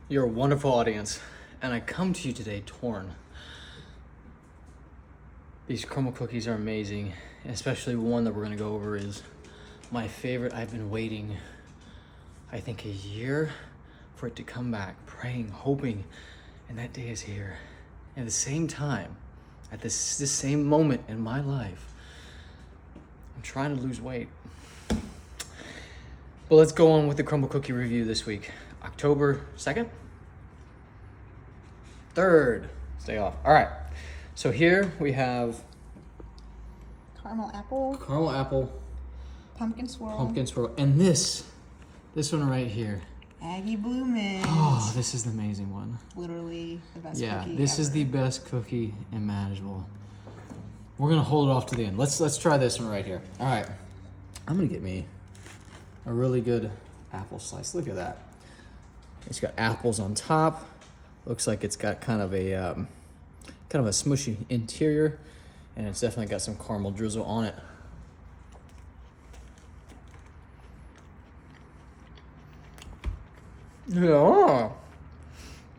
You're a wonderful audience, and I come to you today torn. These Crumbl cookies are amazing, especially one that we're gonna go over is my favorite. I've been waiting, I think, a year for it to come back, praying, hoping, and that day is here. At the same time, at this same moment in my life, I'm trying to lose weight. But let's go on with the Crumbl cookie review this week. October 2nd? 3rd. Stay off. All right. So here we have caramel apple, pumpkin swirl, and this one right here. Aggie Blue Mint. Oh, this is the amazing one. Literally the best Yeah, cookie this ever. is the best cookie imaginable. We're gonna hold it off to the end. Let's try this one right here. All right, I'm gonna get me a really good apple slice. Look at that. It's got apples on top. Looks like it's got kind of a smushy interior, and it's definitely got some caramel drizzle on it. Yeah.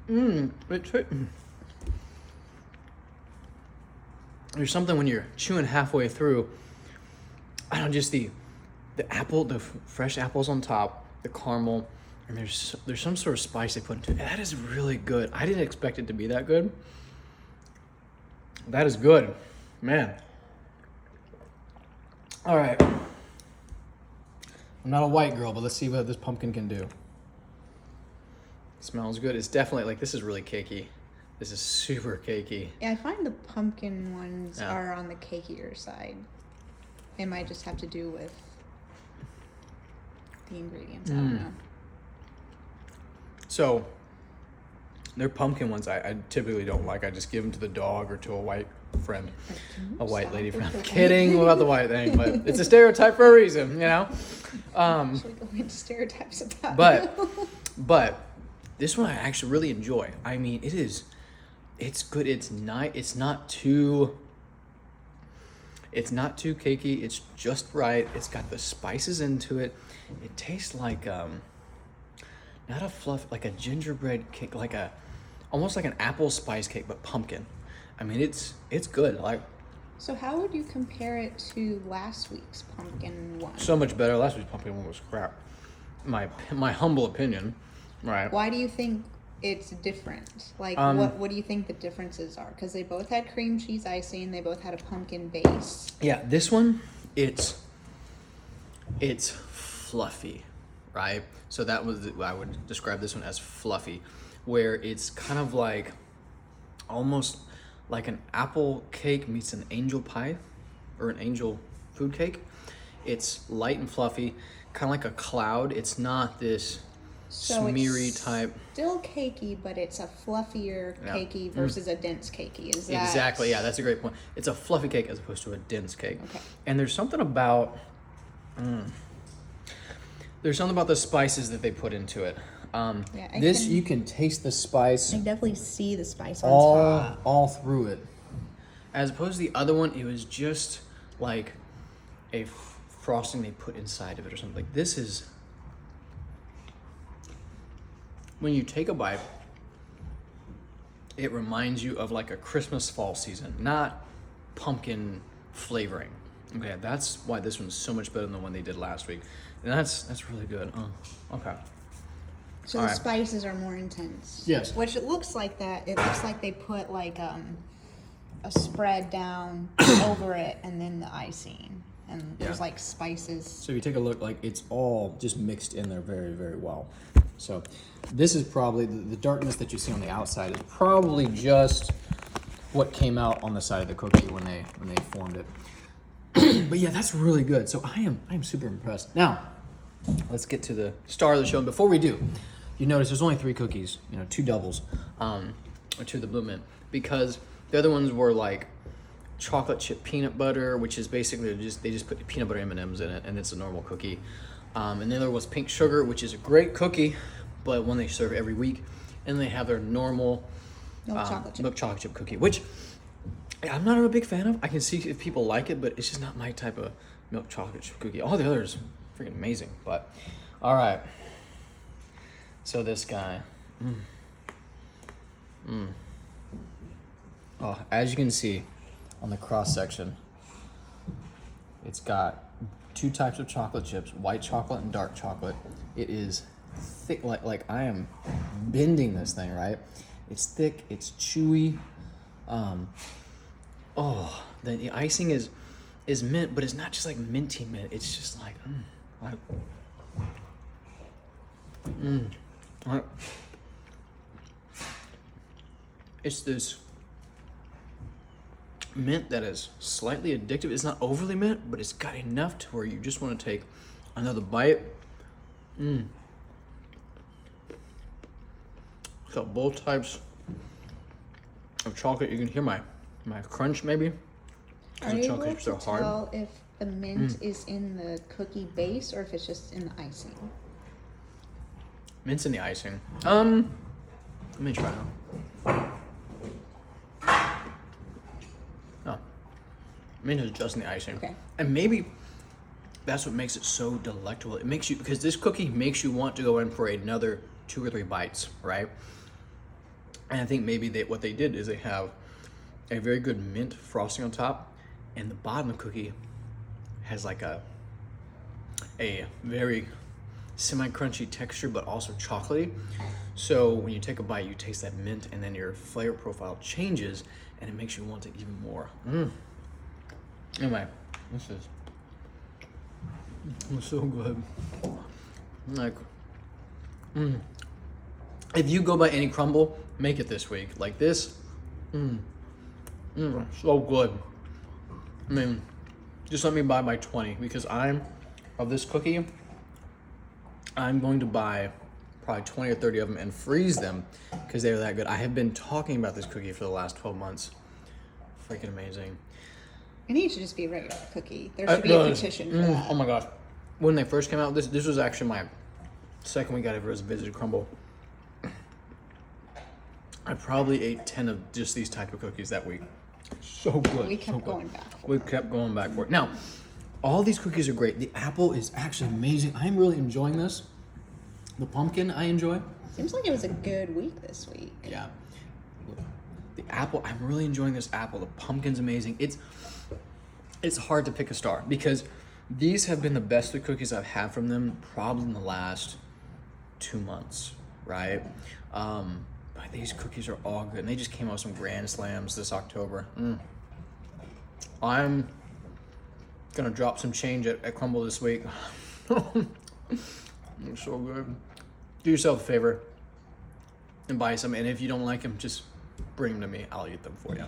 There's something when you're chewing halfway through. I don't know, just the apple, the fresh apples on top, the caramel, and there's some sort of spice they put into it. That is really good. I didn't expect it to be that good. That is good, man. All right. I'm not a white girl, but let's see what this pumpkin can do. Smells good. It's definitely, like, this is really cakey. This is super cakey. Yeah, I find the pumpkin ones Yeah. are on the cakier side. It might just have to do with the ingredients. I don't know. So, they're pumpkin ones I typically don't like. I just give them to the dog or to a white friend, a white lady friend. I'm kidding about the white thing, but it's a stereotype for a reason, you know? Actually going into stereotypes about But this one I actually really enjoy. I mean, it's good. It's not too cakey. It's just right. It's got the spices into it. It tastes like not a fluff, like a gingerbread cake, almost like an apple spice cake, but pumpkin. I mean, it's good. So how would you compare it to last week's pumpkin one? So much better. Last week's pumpkin one was crap. My humble opinion, right? Why do you think it's different? Like, what do you think the differences are? Because they both had cream cheese icing. They both had a pumpkin base. Yeah, this one, it's fluffy, right? So I would describe this one as fluffy, where it's kind of like almost like an apple cake meets an angel pie or an angel food cake. It's light and fluffy, kind of like a cloud. It's not this smeary type. Still cakey, but it's a fluffier cakey versus a dense cakey. Is that exactly? Yeah, that's a great point. It's a fluffy cake as opposed to a dense cake. Okay. And there's something about the spices that they put into it. You can taste the spice. I definitely see the spice on top. All through it. As opposed to the other one, it was just like a frosting they put inside of it or something. Like, this is, when you take a bite, it reminds you of like a Christmas fall season, not pumpkin flavoring. Okay, that's why this one's so much better than the one they did last week. And that's really good. Okay. So the spices are more intense. Yes. Which it looks like that. It looks like they put like a spread down over it and then the icing. And there's like spices. So if you take a look, like, it's all just mixed in there very, very well. So this is probably, the darkness that you see on the outside is probably just what came out on the side of the cookie when they formed it. But yeah, that's really good. So I am super impressed. Now, let's get to the star of the show. And before we do, you notice there's only 3 cookies, 2 doubles, or 2 of the Blue Mint, because the other ones were like chocolate chip peanut butter, which is basically they just put the peanut butter M&Ms in it, and it's a normal cookie. And the other was pink sugar, which is a great cookie, but one they serve every week. And they have their normal milk chocolate chip cookie, which I'm not a big fan of. I can see if people like it, but it's just not my type of milk chocolate chip cookie. All the others freaking amazing. But all right, so this guy, Oh, as you can see on the cross section, it's got 2 types of chocolate chips, white chocolate and dark chocolate. It is thick, like I am bending this thing, right? It's thick, it's chewy. The icing is mint, but it's not just like minty mint. It's just like, it's this mint that is slightly addictive. It's not overly mint, but it's got enough to where you just want to take another bite. It's got both types of chocolate. You can hear my crunch maybe. Are The you able chocolate chips to are hard. tell if the mint is in the cookie base or if it's just in the icing? Mint's in the icing. Let me try now. Oh, mint is just in the icing. Okay. And maybe that's what makes it so delectable. It makes you, because this cookie makes you want to go in for another 2 or 3 bites, right? And I think maybe what they did is they have a very good mint frosting on top, and the bottom of the cookie has like a very semi-crunchy texture, but also chocolatey. So when you take a bite, you taste that mint, and then your flavor profile changes, and it makes you want it even more. Anyway, this is so good. Like, if you go by any Crumbl, make it this week. Like this, so good. I mean, just let me buy my 20, because of this cookie, I'm going to buy probably 20 or 30 of them and freeze them because they're that good. I have been talking about this cookie for the last 12 months. Freaking amazing. It needs to just be a regular cookie. There should be a petition for that. Oh my gosh. When they first came out, this was actually my second week I ever visited Crumbl. I probably ate 10 of just these type of cookies that week. So good. We kept going back for We kept going back for it. Now, all these cookies are great. The apple is actually amazing. I'm really enjoying this. The pumpkin I enjoy. Seems like it was a good week this week. Yeah. The apple, I'm really enjoying this apple. The pumpkin's amazing. It's hard to pick a star because these have been the best of cookies I've had from them probably in the last 2 months, right? But these cookies are all good. And they just came out with some Grand Slams this October. I'm gonna drop some change at Crumbl this week. They're so good. Do yourself a favor and buy some. And if you don't like them, just bring them to me. I'll eat them for you.